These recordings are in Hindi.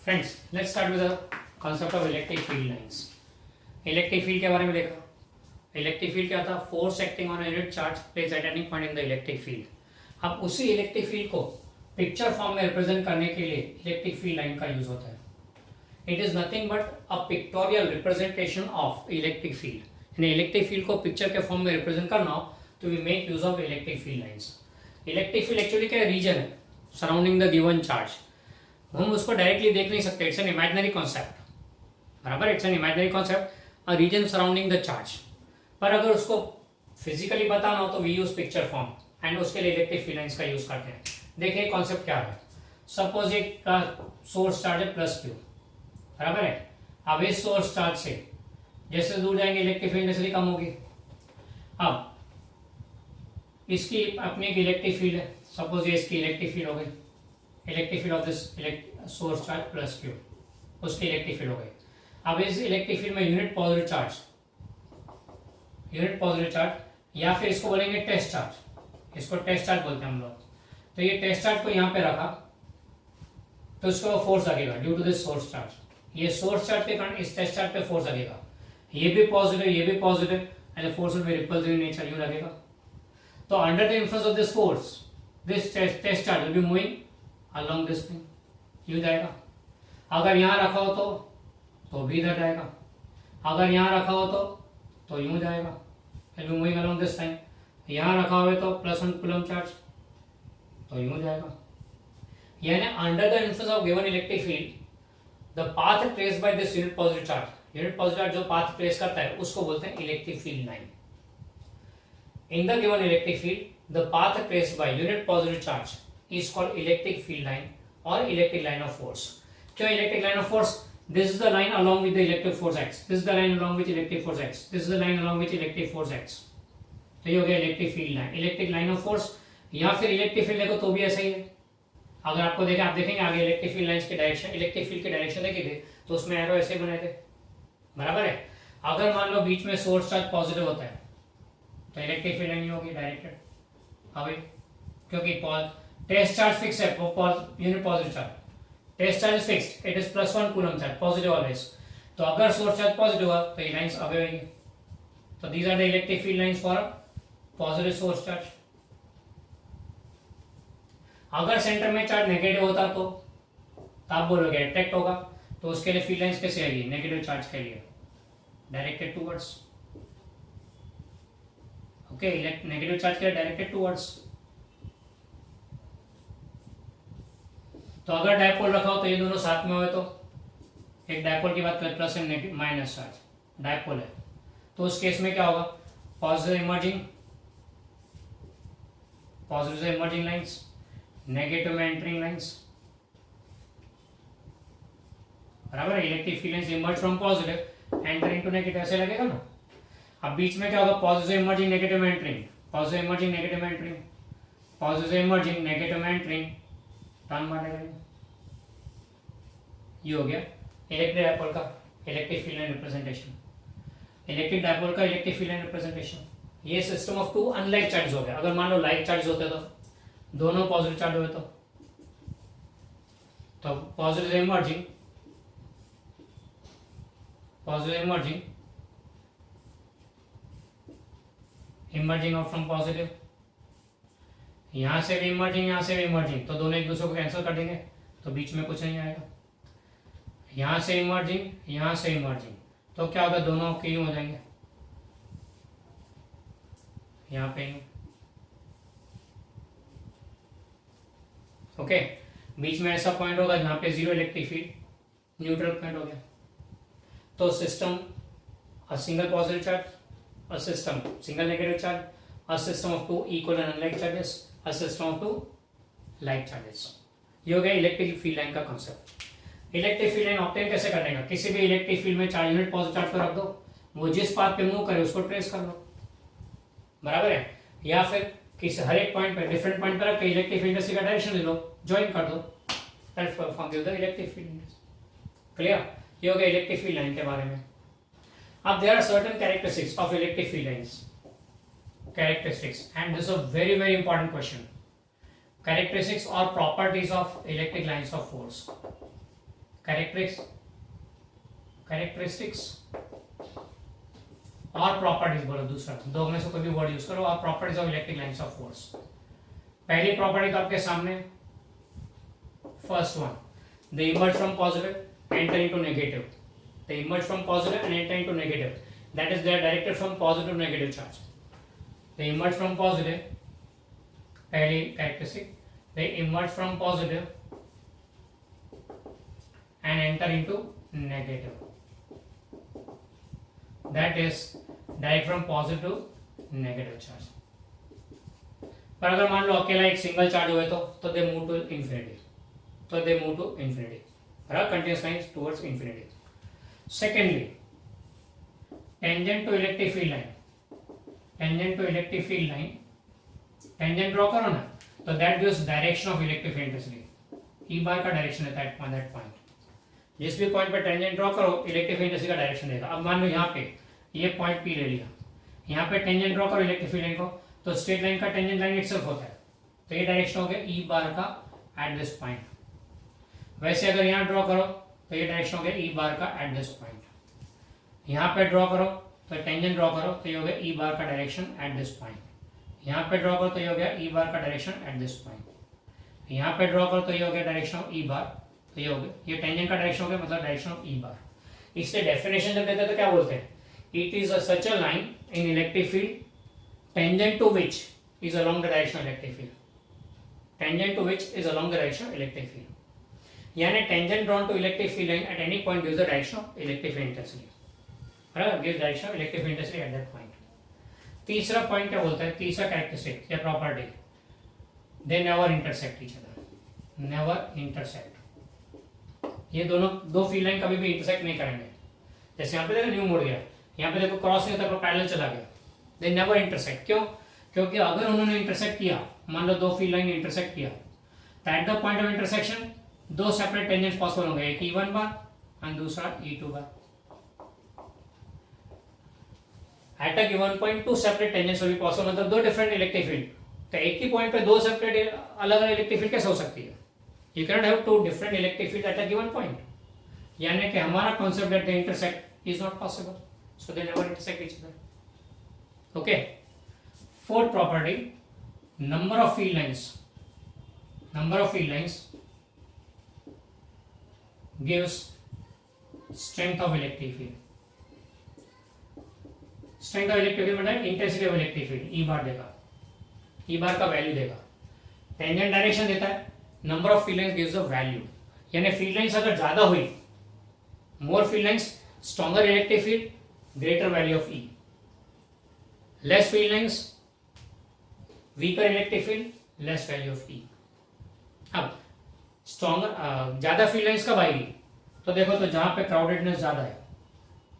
Friends let's start with the concept of electric field lines. Electric field के बारे में देखा। इलेक्ट्रिक फील्ड क्या था? Force acting on unit charge place at any point in the electric field. अब उसी इलेक्ट्रिक फील्ड को पिक्चर फॉर्म में रिप्रेजेंट करने के लिए इलेक्ट्रिक फील्ड लाइन का यूज होता है। It is nothing but a pictorial representation of electric field. यानी इलेक्ट्रिक फील्ड को पिक्चर के फॉर्म में रिप्रेजेंट करना हो तो we make use of electric field lines. Electric field actually क्या रीजन है सराउंडिंग द गिवन चार्ज। हम उसको डायरेक्टली देख नहीं सकते, इट्स एन इमेजिनरी कॉन्सेप्ट, बराबर, it's an imaginary concept, a region surrounding the charge. पर अगर उसको फिजिकली बताना हो तो we use picture form and उसके लिए इलेक्ट्रिक फील्ड लाइंस का यूज करते हैं। देखिए कॉन्सेप्ट क्या है। सपोज एक सोर्स चार्ज है प्लस क्यू, बराबर है। अब इस सोर्स चार्ज से जैसे दूर जाएंगे इलेक्ट्रिक फील्ड इंटेंसिटी कम होगी। अब इसकी अपनी एक इलेक्ट्रिक फील्ड है, सपोज ये इसकी इलेक्ट्रिक फील्ड हो गई, electric field of this source charge plus Q, उसकी इलेक्ट्रिक फील्ड हो गई। अब इस इलेक्ट्रिक फील्ड में यूनिट पॉजिटिव चार्ज या फिर इसको बोलेंगे टेस्ट चार्ज, इसको टेस्ट चार्ज बोलते हैं हम लोग। तो ये टेस्ट चार्ज को यहाँ पे रखा तो इसको फोर्स लगेगा due to this source charge. ये सोर्स चार्ज के कारण इस टेस्ट चार्ज पे फोर्स लगेगा, ये भी positive and force will be repulsive in nature, यूं लगेगा। तो under the influence of this force this test charge will be moving along this thing, यूं जाएगा। अगर यहाँ रखा हो तो भी इधर जाएगा, अगर यहाँ रखा हो तो यूं जाएगा, will be moving along this line. यहाँ रखा हुआ है तो प्लस 1 कूलम चार्ज तो यूं जाएगा। यानी under the influence of given electric field the path trace by this unit positive charge जो पाथ ट्रेस करता है उसको बोलते हैं electric field line. In the given electric field the path trace by unit positive charge is called electric field line or electric line of force. क्यों electric line of force? This is the line along with the electric force x. This is the line along which electric force x. This is the line along which electric force x. तो ये हो गया electric field line, electric line of force. या फिर इलेक्ट्रिक फील्ड देखो तो भी ऐसा ही है। अगर आपको देखें, आप देखेंगे आगे इलेक्ट्रिक फील्ड लाइंस के डायरेक्शन, इलेक्ट्रिक फील्ड के डायरेक्शन देखेंगे तो उसमें एरो ऐसे बने थे, बराबर है। अगर मान लो बीच में सोर्स चार्ज पॉजिटिव होता है तो इलेक्ट्रिक फील्ड लाइन होगी डायरेक्टेड अवे, क्योंकि टेस्ट चार्ज फिक्स है, unit positive charge, test charge is fixed, it is plus 1 coulomb charge, positive always. तो अगर सोर्स चार्ज पॉजिटिव हुआ तो ये लाइंस अवे होंगी। तो these are the electric field lines for positive source charge. अगर सेंटर में चार्ज नेगेटिव होता तो आप बोलोगे अट्रैक्ट होगा, तो उसके लिए फील्ड लाइंस कैसे आएगी? नेगेटिव चार्ज के लिए directed towards, okay, negative charge के लिए डायरेक्टेड टूवर्ड्स। तो अगर डायपोल रखा हो तो ये दोनों साथ में हो, तो एक डायपोल की बात करें plus and minus charge dipole है, तो उस केस में क्या होगा? पॉजिटिव इमर्जिंग लाइंस, नेगेटिव में एंटरिंग लाइंस, बराबर है। Electric field lines emerge from positive enter into negative, ऐसे लगेगा ना। अब बीच में क्या होगा? पॉजिटिव इमर्जिंग नेगेटिव में एंटरिंग, पॉजिटिव इमर्जिंग नेगेटिव में एंटरिंग, पॉजिटिव इमर्जिंग नेगेटिव में एंटरिंग, टर्न मारेगा। ये हो गया इलेक्ट्रिक डायपोल का electric field line representation, electric dipole का इलेक्ट्रिक फील्ड लाइन रिप्रेजेंटेशन। ये system of two unlike charge हो गया। अगर मान लो लाइक चार्ज होते तो दोनों पॉजिटिव चार्ज हुए तो positive emerging out from positive, यहां से भी इमर्जिंग, तो दोनों एक दूसरे को कैंसिल कर देंगे तो बीच में कुछ नहीं आएगा। यहां से इमर्जिंग, तो क्या होगा? दोनों के यूं हो जाएंगे, यहां पे ओके। बीच में ऐसा पॉइंट होगा जहां पे zero electric field, neutral point हो गया। तो system a single positive charge, a system single negative charge, a system of two equal and unlike charges, a system of two like charges. ये हो गया इलेक्ट्रिक फील्ड लाइन का concept. Electric field line obtain कैसे करने का? किसी भी इलेक्ट्रिक फील्ड में चार्ज यूनिट पॉजिटिव चार्ज को रख दो, वो जिस पाथ पे मूव करे उसको ट्रेस कर लो, बराबर है। या फिर किसी हर एक पॉइंट पे डिफरेंट पॉइंट पे रख के इलेक्ट्रिक फील्ड का डायरेक्शन ले लो, ज्वाइन कर दो, that form give the electric field. Clear? ये हो गया इलेक्ट्रिक फील्ड लाइन के बारे में। अब there are certain characteristics of electric field lines, characteristics, and this is a very important question. Characteristics or properties of electric lines of force. Characteristics और प्रॉपर्टीज बोलो, दूसरा दो में से कोई भी वर्ड यूज करो, और properties of electric lines of force. पहली प्रॉपर्टी तो आपके सामने, first one, they emerge from positive enter into negative, they emerge from positive and enter into negative, that is they are directed from positive to negative charge. They emerge from positive, पहली characteristic, they emerge from positive and enter into negative, that is direct from positive to negative charge। पर अगर मान लो अकेला एक सिंगल चार्ज हुए तो दे मूव टू इंफिनिटी, तो दे मूव टू इंफिनिटी, बराबर, continuous lines towards infinity. Secondly, tangent to electric field line, tangent to electric field line, tangent draw करो ना, तो that gives direction of electric field intensity, E bar का डायरेक्शन रहता है दैट पॉइंट। जिस भी पॉइंट पर टेंजेंट ड्रॉ करो इलेक्ट्रिक फील्ड इंटेंसिटी का डायरेक्शन देगा। अब मान लो यहाँ पे ये पॉइंट पी ले लिया, यहाँ पे टेंजेंट ड्रॉ करो इलेक्ट्रिक फील्ड लाइन को, तो स्ट्रेट लाइन का टेंजेंट लाइन इटसेल्फ होता है, तो ये डायरेक्शन हो गया ई बार का एट दिस पॉइंट। वैसे अगर यहाँ ड्रॉ करो तो ये डायरेक्शन हो गया ई बार का एट दिस पॉइंट। यहाँ पे ड्रॉ करो तो टेंजेंट ड्रॉ करो तो ये हो गया ई बार का डायरेक्शन एट दिस पॉइंट। यहाँ पे ड्रॉ करो तो ये हो गया ई बार का डायरेक्शन एट दिस पॉइंट। यहाँ पे ड्रॉ करो तो ये हो गया डायरेक्शन ऑफ ई बार, तो ये हो गया, ये टेंजेंट का डायरेक्शन हो गया, मतलब डायरेक्शन ऑफ ई बार। इससे डेफिनेशन जब देते हैं तो क्या बोलते हैं, it is such a line in electric field tangent to which is along the direction of electric field, tangent to which is along the direction of electric field. यानी tangent drawn to electric field line at any point gives the direction of electric field intensity, बराबर, gives direction of electric field intensity at that point. तीसरा पॉइंट क्या बोलता है, तीसरा कैरेक्टरिस्टिक या property, they never intersect each other, never intersect. ये दोनों दो फील्ड लाइन कभी भी इंटरसेक्ट नहीं करेंगे। जैसे यहाँ पे देखो न्यू मोड़ गया, यहाँ पे देखो क्रॉस नहीं होता, पैरेलल चला गया, दे नेवर इंटरसेक्ट। क्यों? क्योंकि अगर उन्होंने इंटरसेक्ट किया, मान लो दो फील्ड लाइन इंटरसेक्ट किया, तो at the point of intersection दो सेपरेट टेंजेंट्स पॉसिबल होंगे, एक E1 बार एंड दूसरा E2 bar. At a given point two separate tangents will be possible, मतलब दो डिफरेंट इलेक्ट्रिक फील्ड। तो एक ही पॉइंट पे दो सेपरेट अलग अलग इलेक्ट्रिक फील्ड कैसे हो सकती है? You cannot have two different electric fields at a given point. यानी कि हमारा concept that they intersect is not possible, so they never intersect each other. Okay. Fourth property, number of field lines. Number of field lines gives strength of electric field. Strength of electric field मतलब intensity of electric field. E बार देगा, E बार का वैल्यू देगा, टेंजेंट डायरेक्शन देता है, number of field lines gives the value. यानी फील्ड लाइंस अगर ज्यादा हुई, more field lines stronger electric field, greater value of E, less field lines weaker electric field, less value of E. अब स्ट्रॉन्गर ज्यादा फील्ड लाइंस कब आएगी? तो देखो, तो जहां पे क्राउडेडनेस ज्यादा है,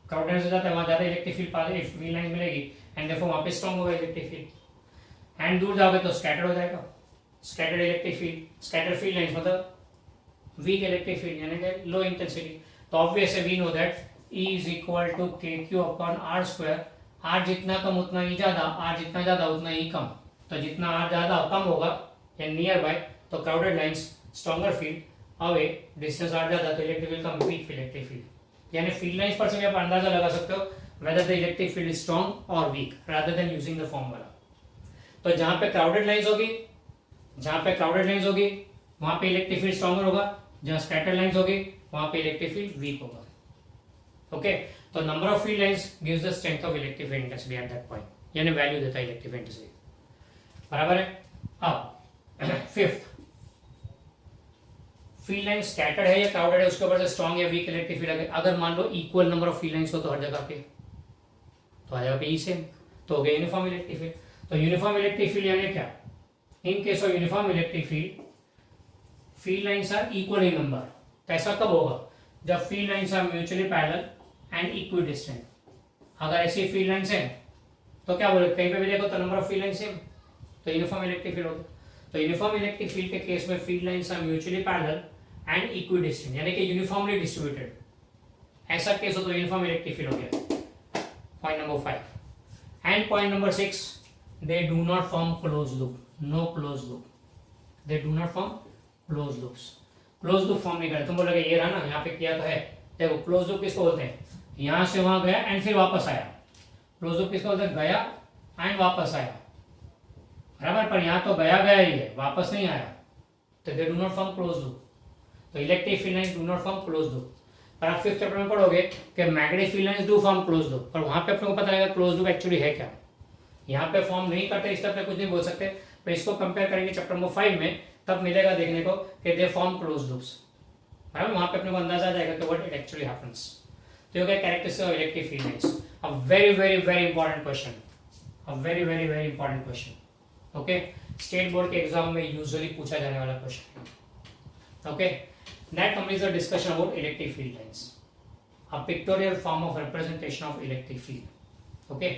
क्राउडेडनेस ज्यादा है, वहां ज्यादा इलेक्ट्रिक फील्ड लाइन मिलेगी एंड देखो वहां पे स्ट्रॉन्ग होगा इलेक्ट्रिक फील्ड। एंड दूर जाओगे तो स्कैटर्ड हो जाएगा, scattered electric field, scattered field lines मतलब वीक इलेक्ट्रिक फील्ड यानी कि लो इंटेंसिटी। तो obviously we know that E is equal to KQ upon R square. R जितना कम उतना E ज्यादा, R जितना ज्यादा उतना E कम। तो जितना R ज्यादा कम होगा या नियर बाय, तो crowded lines stronger field, away distance R ज्यादा तो इलेक्ट्रिक फील्ड कम, वीक इलेक्ट्रिक फील्ड। यानी फील्ड लाइंस पर से आप अंदाजा लगा सकते हो whether the electric field is strong or weak rather than using the formula। तो जहां पे क्राउडेड लाइंस होगी, जहां पे क्राउडेड लाइंस होगी वहां पे इलेक्ट्रिक फील्ड स्ट्रॉन्गर होगा, जहां स्कैटर्ड लाइंस होगी वहां पे इलेक्ट्रिक फील्ड वीक होगा। ओके, तो number of field lines gives the strength of electric field intensity at that point, यानी वैल्यू देता है इलेक्ट्रिक फील्ड इंटेंसिटी, बराबर है। अब फिफ्थ, फील्ड लाइन स्कैटर्ड है या क्राउडेड है, उसके ऊपर से स्ट्रॉन्ग या वीक इलेक्ट्रिक फील्ड अगर मान लो equal number of field lines हो तो हर जगह पे, तो हर जगह पे ई सेम, तो हो गया यूनिफॉर्म इलेक्ट्रिक फील्ड। तो यूनिफॉर्म इलेक्ट्रिक फील्ड यानी क्या? In case of uniform electric field lines are equal in number. तो ऐसा कब होगा? जब field lines are mutually parallel and equidistant. अगर ऐसी फील्ड लाइंस हैं तो क्या बोले, कहीं पे भी देखो तो number of field lines same, तो यूनिफॉर्म इलेक्ट्रिक फील्ड होगा। तो यूनिफॉर्म इलेक्ट्रिक फील्ड के केस में field lines are mutually parallel and equidistant, यानी कि यूनिफॉर्मली डिस्ट्रीब्यूटेड। ऐसा केस हो तो यूनिफॉर्म इलेक्ट्रिक फील्ड हो गया, point number 5। And point number 6, they do not form closed loop, no closed loop, they do not form closed loops। Close loop form नहीं करे। तुम बोलोगे ये रहा ना, यहाँ पे किया तो है। देखो क्लोज लूप किसको बोलते हैं, यहां से वहां गया एंड फिर वापस आया। क्लोज लूप किसको बोलते हैं, गया एंड वापस आया, बराबर। पर यहाँ तो गया गया ही है, वापस नहीं आया, तो they do not form close loop. तो electric field lines do not form close loop. पर आप फिफ्थ चैप्टर में पढ़ोगे कि magnetic field lines do form close loop, पर वहां पे अपने को पता लगेगा क्लोज लूप एक्चुअली है क्या। यहाँ पे फॉर्म नहीं करते, इस तरह पे कुछ नहीं बोल सकते। पर इसको कंपेयर करेंगे चैप्टर नंबर 5 में, तब मिलेगा देखने को कि दे फॉर्म क्लोज लूप्स, बराबर। वहां पे अपने को अंदाजा आ जाएगा कि व्हाट इट एक्चुअली हैपेंस। तो ये characteristics of electric field lines, a very very very important question, a very very very important question. Okay, state board के एग्जाम में यूजुअली पूछा जाने वाला question. Okay, that completes the discussion about electric field lines, a pictorial form of representation of electric field. Okay.